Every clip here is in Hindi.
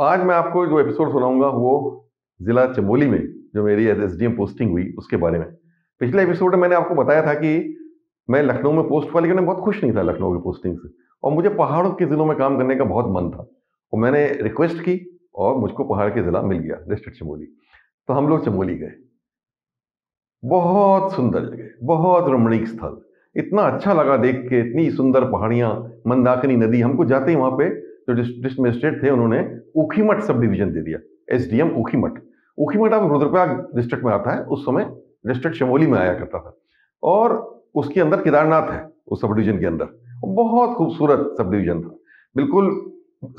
आज मैं आपको जो एपिसोड सुनाऊंगा वो जिला चमोली में जो मेरी एसडीएम पोस्टिंग हुई उसके बारे में। पिछले एपिसोड में मैंने आपको बताया था कि मैं लखनऊ में पोस्ट हुआ, लेकिन मैं बहुत खुश नहीं था लखनऊ की पोस्टिंग से, और मुझे पहाड़ों के ज़िलों में काम करने का बहुत मन था। और मैंने रिक्वेस्ट की और मुझको पहाड़ के ज़िला मिल गया, डिस्ट्रिक्ट चमोली। तो हम लोग चमोली गए। बहुत सुंदर जगह, बहुत रमणीक स्थल, इतना अच्छा लगा देख के, इतनी सुंदर पहाड़ियाँ, मंदाकिनी नदी। हमको जाते ही वहाँ पे जो डिस्ट्रिक्ट मजिस्ट्रेट थे उन्होंने ऊखीमठ सब डिवीजन दे दिया, एसडीएम ऊखीमठ। ऊखीमठ अब रुद्रप्रयाग डिस्ट्रिक्ट में आता है, उस समय डिस्ट्रिक्ट चमोली में आया करता था, और उसके अंदर केदारनाथ है उस सब डिवीजन के अंदर। बहुत खूबसूरत सब डिवीजन था, बिल्कुल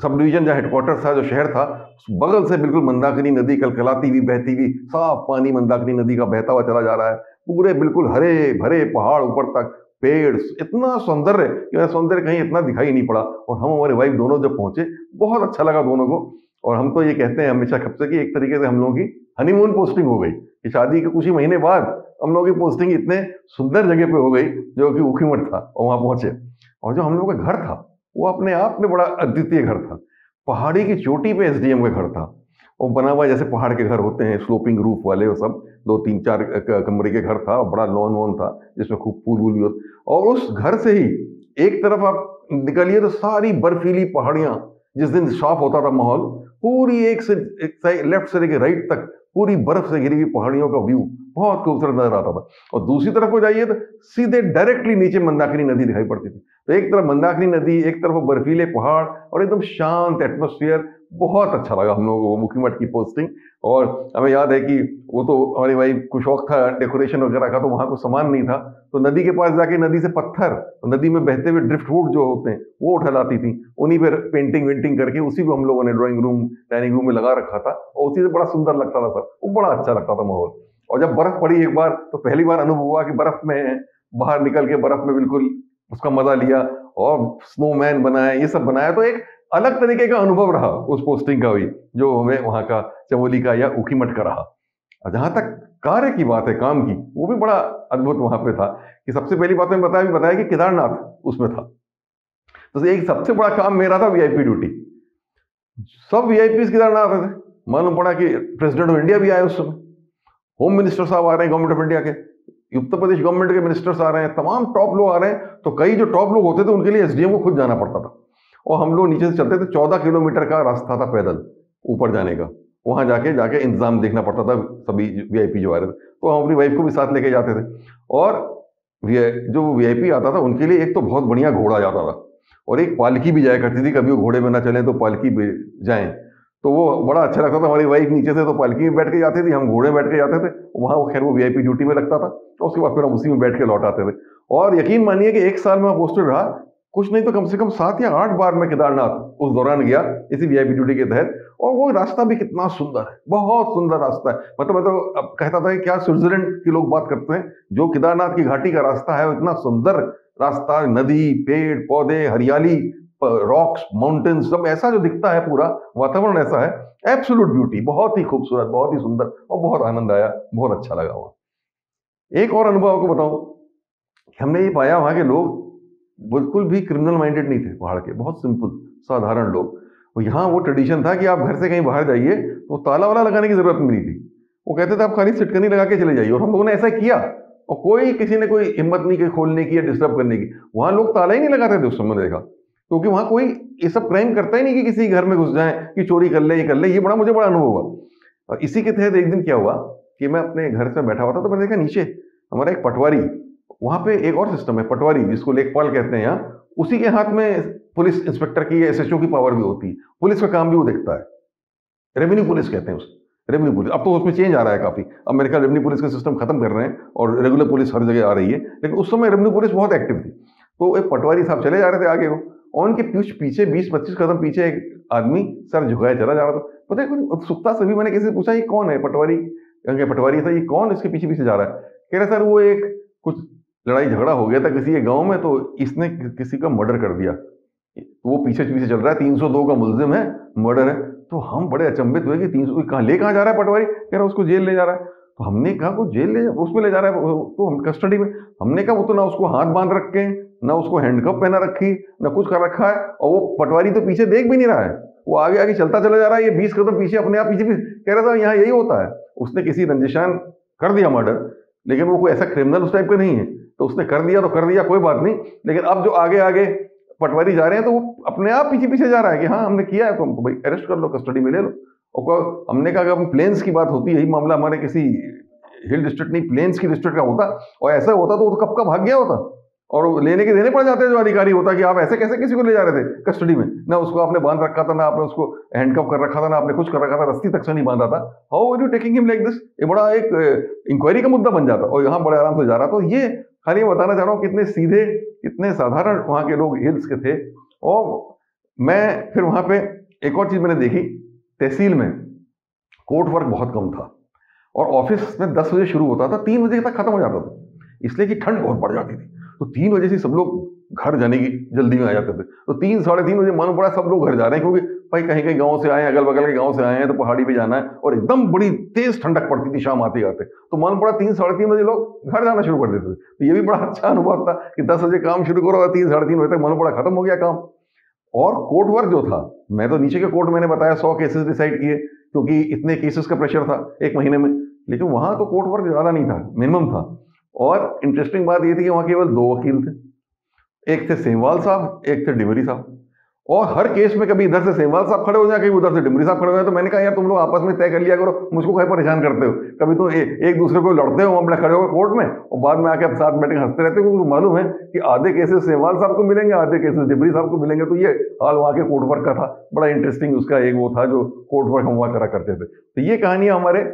सब डिवीजन जहाँ हेडक्वार्टर था, जो शहर था, बगल से बिल्कुल मंदाकिनी नदी कलकलाती हुई बहती हुई, साफ पानी मंदाकिनी नदी का बहता हुआ चला जा रहा है। पूरे बिल्कुल हरे भरे पहाड़, ऊपर तक पेड़, इतना सौंदर्य कि वह सौंदर्य कहीं इतना दिखाई नहीं पड़ा। और हम हमारे वाइफ दोनों जब पहुंचे, बहुत अच्छा लगा दोनों को। और हम तो ये कहते हैं हमेशा कब से कि एक तरीके से हम लोगों की हनीमून पोस्टिंग हो गई, कि शादी के कुछ ही महीने बाद हम लोगों की पोस्टिंग इतने सुंदर जगह पे हो गई जो कि ऊखीमठ था, और वहां पहुंचे। और जो हम लोगों का घर था वो अपने आप में बड़ा अद्वितीय घर था। पहाड़ी की चोटी पे एसडीएम का घर था, और बना हुआ जैसे पहाड़ के घर होते हैं, स्लोपिंग रूफ वाले, वो सब 2-3-4 कमरे के घर था, और बड़ा लॉन वॉन था जिसमें खूब फूल वूल भी होते। और उस घर से ही एक तरफ आप निकलिए तो सारी बर्फीली पहाड़ियां, जिस दिन साफ होता था माहौल, पूरी एक लेफ्ट से लेकर राइट तक पूरी बर्फ से घिरी हुई पहाड़ियों का व्यू बहुत खूबसूरत नजर आता था। और दूसरी तरफ को जाइए तो सीधे डायरेक्टली नीचे मंदाकिनी नदी दिखाई पड़ती थी। तो एक तरफ मंदाकिनी नदी, एक तरफ बर्फीले पहाड़, और एकदम शांत एटमोस्फियर। बहुत अच्छा लगा हम लोगों को मुखीमठ की पोस्टिंग। और हमें याद है कि वो तो हमारी भाई को शौक था डेकोरेशन वगैरह का, तो वहां कुछ सामान नहीं था, तो नदी के पास जाके नदी से पत्थर, नदी में बहते हुए ड्रिफ्ट वुड जो होते हैं वो उठा लाती थी, उन्हीं पर पेंटिंग वेंटिंग करके उसी को हम लोगों ने ड्राइंग रूम डाइनिंग रूम में लगा रखा था, और उसी से बड़ा सुंदर लगता था सब। वो बड़ा अच्छा लगता था माहौल। और जब बर्फ पड़ी एक बार, तो पहली बार अनुभव हुआ कि बर्फ में बाहर निकल के बर्फ में बिल्कुल उसका मजा लिया, और स्नोमैन बनाए, ये सब बनाया। तो एक अलग तरीके का अनुभव रहा उस पोस्टिंग का भी, जो हमें वहां का चमोली का या ऊखीमठ का रहा। और जहां तक कार्य की बात है, काम की, वो भी बड़ा अद्भुत वहां पे था। कि सबसे पहली बात मैंने बताया कि केदारनाथ उसमें था, तो एक सबसे बड़ा काम मेरा था वीआईपी ड्यूटी। सब वीआईपी केदारनाथ थे। मालूम पड़ा कि प्रेसिडेंट ऑफ इंडिया भी आए उस समय, होम मिनिस्टर साहब आ रहे हैं गवर्नमेंट ऑफ इंडिया के, उत्तर प्रदेश गवर्नमेंट के मिनिस्टर्स आ रहे हैं, तमाम टॉप लोग आ रहे हैं। तो कई जो टॉप लोग होते थे उनके लिए एसडीएम को खुद जाना पड़ता था, और हम लोग नीचे से चलते थे। 14 किलोमीटर का रास्ता था पैदल ऊपर जाने का। वहां जाके इंतजाम देखना पड़ता था, सभी वीआईपी जो आ रहे थे, तो हम अपनी वाइफ को भी साथ लेके जाते थे। और जो वीआईपी आता था उनके लिए एक तो बहुत बढ़िया घोड़ा जाता था, और एक पालकी भी जाया करती थी। कभी वो घोड़े में ना चले तो पालकी पे जाएं, तो वो बड़ा अच्छा लगता था। हमारी वाइफ नीचे से तो पालकी में बैठ के जाती थी, हम घोड़े में बैठ के जाते थे। वहाँ खैर वो वीआईपी ड्यूटी में लगता था, और उसके बाद फिर हम उसी में बैठ के लौट आते थे। और यकीन मानिए कि 1 साल में पोस्टेड रहा, कुछ नहीं तो कम से कम 7 या 8 बार मैं केदारनाथ उस दौरान गया, इसी वीआईपी ड्यूटी के तहत। और वो रास्ता भी कितना सुंदर है, बहुत सुंदर रास्ता है। मतलब मैं तो अब कहता था कि क्या स्विट्जरलैंड के लोग बात करते हैं, जो केदारनाथ की घाटी का रास्ता है, इतना सुंदर रास्ता, नदी, पेड़ पौधे, हरियाली, रॉक्स, माउंटेन्स, सब ऐसा जो दिखता है, पूरा वातावरण ऐसा है, एब्सोल्यूट ब्यूटी, बहुत ही खूबसूरत, बहुत ही सुंदर, और बहुत आनंद आया, बहुत अच्छा लगा वहां। एक और अनुभव आपको बताऊं, हमने ये पाया वहां के लोग बिल्कुल भी क्रिमिनल माइंडेड नहीं थे। पहाड़ के बहुत सिंपल साधारण लोग। और यहाँ वो ट्रेडिशन था कि आप घर से कहीं बाहर जाइए तो ताला वाला लगाने की जरूरत नहीं थी। वो कहते थे आप खाली सिटकनी लगा के चले जाइए, और हम लोगों ने ऐसा किया, और कोई किसी ने कोई हिम्मत नहीं की खोलने की या डिस्टर्ब करने की। वहां लोग ताला ही नहीं लगाते थे उस समय देखा, क्योंकि वहां कोई ये सब क्राइम करता ही नहीं कि किसी घर में घुस जाए, कि चोरी कर ले, ये कर ले। ये मुझे बड़ा अनुभव हुआ। और इसी के तहत एक दिन क्या हुआ कि मैं अपने घर से बैठा हुआ था, तो मैंने देखा नीचे हमारा एक पटवारी, वहां पे एक और सिस्टम है पटवारी, जिसको लेखपाल कहते हैं यहाँ, उसी के हाथ में पुलिस इंस्पेक्टर की या एसएचओ की पावर भी होती है। पुलिस का काम भी वो देखता है, रेवेन्यू पुलिस कहते हैं उसे, रेवेन्यू पुलिस। अब तो उसमें चेंज आ रहा है काफी, अब मेरे ख्याल रेवेन्यू पुलिस का सिस्टम खत्म कर रहे हैं और रेगुलर पुलिस हर जगह आ रही है, लेकिन उस समय रेवेन्यू पुलिस बहुत एक्टिव थी। तो एक पटवारी साहब चले जा रहे थे आगे को, और उनके पीछे 20-25 कदम पीछे एक आदमी सर झुकाए चला जा रहा था। पता है, कुछ उत्सुकता से भी मैंने किसी से पूछा ये कौन है पटवारी, पटवारी था, ये कौन इसके पीछे पीछे जा रहा है? कह रहे सर वो एक कुछ लड़ाई झगड़ा हो गया था किसी के गांव में, तो इसने किसी का मर्डर कर दिया, वो पीछे पीछे चल रहा है, 302 का मुलजिम है, मर्डर है। तो हम बड़े अचंभित हुए कि 300 कहाँ जा रहा है पटवारी? कह रहा उसको जेल ले जा रहा है। तो हमने कहा वो जेल ले उसमें ले जा रहा है, तो हम कस्टडी में। हमने कहा वो तो ना उसको हाथ बांध रखे, ना उसको हैंडकफ पहना रखी, ना कुछ कर रखा है, और वो पटवारी तो पीछे देख भी नहीं रहा है, वो आगे आगे चलता चला जा रहा है, ये 20 कदम पीछे अपने आप पीछे पीछे कह रहा था यहाँ यही होता है। उसने किसी रंजिशान कर दिया मर्डर, लेकिन वो कोई ऐसा क्रिमिनल उस टाइप का नहीं है, तो उसने कर दिया तो कर दिया, कोई बात नहीं। लेकिन अब जो आगे आगे पटवारी जा रहे हैं तो वो अपने आप पीछे पीछे जा रहा है कि हाँ हमने किया है, तो हमको भाई अरेस्ट कर लो, कस्टडी में ले लो। और हमने कहा कि प्लेन्स की बात होती, यही मामला हमारे किसी हिल डिस्ट्रिक्ट नहीं प्लेन्स की डिस्ट्रिक्ट का होता, और ऐसा होता तो वो तो कब का भाग गया होता, और लेने के देने पड़ जाते जो अधिकारी होता कि आप ऐसे कैसे किसी को ले जा रहे थे कस्टडी में, ना उसको आपने बांध रखा था, ना आपने उसको हैंडकफ कर रखा था, ना आपने कुछ कर रखा था, रस्सी तक से नहीं बांधा था। How are you taking him like this? ये बड़ा एक इंक्वायरी का मुद्दा बन जाता, और यहाँ बड़े आराम से जा रहा। तो ये खाली बताना चाह रहा हूँ कितने सीधे, कितने साधारण वहाँ के लोग हिल्स के थे। और मैं फिर वहाँ पे एक और चीज मैंने देखी, तहसील में कोर्ट वर्क बहुत कम था, और ऑफिस में 10 बजे शुरू होता था, 3 बजे तक खत्म हो जाता था, इसलिए कि ठंड बहुत बढ़ जाती थी। तो 3 बजे से सब लोग घर जाने की जल्दी में आ जाते थे। तो 3 साढ़े 3 बजे मालूम पड़ा सब लोग घर जा रहे हैं, क्योंकि भाई कहीं कहीं गांव से आए हैं, अगल बगल के गांव से आए हैं, तो पहाड़ी पे जाना है, और एकदम बड़ी तेज ठंडक पड़ती थी शाम आते आते। तो मालूम पड़ा 3 साढ़े 3 बजे लोग घर जाना शुरू कर देते थे। तो ये भी बड़ा अच्छा अनुभव था कि 10 बजे काम शुरू करो और 3 साढ़े 3 बजे तक मालूम पड़ा खत्म हो गया काम। और कोर्ट वर्क जो था, मैं तो नीचे के कोर्ट मैंने बताया 100 केसेस डिसाइड किए, क्योंकि इतने केसेस का प्रेशर था एक महीने में। लेकिन वहां तो कोर्ट वर्क ज्यादा नहीं था, मिनिमम था। और इंटरेस्टिंग बात ये थी कि वहां केवल 2 वकील थे, एक थे सेमवाल साहब, एक थे डिमरी साहब। और हर केस में कभी इधर से सेमवाल साहब खड़े हो जाए, कभी उधर से डिमरी साहब खड़े हो जाए। तो मैंने कहा यार तुम लोग आपस में तय कर लिया करो, मुझको कहीं परेशान करते हो। कभी तो एक दूसरे को लड़ते हो अपने खड़े हो कोर्ट में, और बाद में आके आप साथ बैठ के हंसते रहते हो, क्योंकि मालूम है कि आधे केसेस सेमवाल साहब को मिलेंगे, आधे केसेस डिमरी साहब को मिलेंगे। तो ये हाल वहाँ के कोर्ट वर्क का था, बड़ा इंटरेस्टिंग उसका एक वो था जो कोर्ट वर्क हम वहाँ करा करते थे। तो ये कहानी हमारे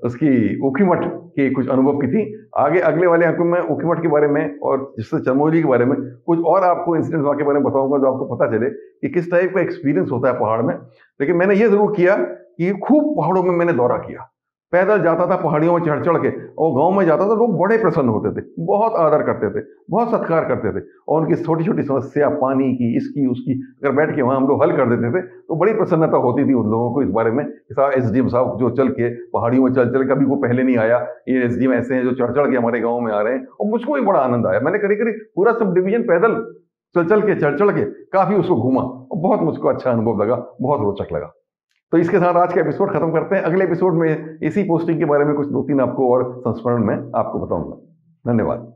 उसकी ऊखीमठ की कुछ अनुभव की थी। आगे अगले वाले अंक में मैं ऊखीमठ के बारे में और जिससे चमोली के बारे में कुछ और आपको इंसिडेंट्स वहाँ के बारे में बताऊंगा, जो आपको पता चले कि किस टाइप का एक्सपीरियंस होता है पहाड़ में। लेकिन मैंने ये जरूर किया कि खूब पहाड़ों में मैंने दौरा किया, पैदल जाता था पहाड़ियों में चढ़ चढ़ के, और गांव में जाता था, लोग बड़े प्रसन्न होते थे, बहुत आदर करते थे, बहुत सत्कार करते थे, और उनकी छोटी छोटी समस्या पानी की, इसकी उसकी, अगर बैठ के वहां हम लोग हल कर देते थे तो बड़ी प्रसन्नता होती थी उन लोगों को इस बारे में। एसडीएम साहब जो चल के पहाड़ियों में चल चल, कभी वो पहले नहीं आया, ये एसडीएम ऐसे हैं जो चढ़ चढ़ के हमारे गाँव में आ रहे हैं, और मुझको भी बड़ा आनंद आया। मैंने करीब करीब पूरा सब डिवीजन पैदल चल चल के चढ़ चढ़ के काफी उसको घूमा, और बहुत मुझको अच्छा अनुभव लगा, बहुत रोचक लगा। तो इसके साथ आज का एपिसोड खत्म करते हैं। अगले एपिसोड में इसी पोस्टिंग के बारे में कुछ 2-3 आपको और संस्मरण में आपको बताऊंगा। धन्यवाद।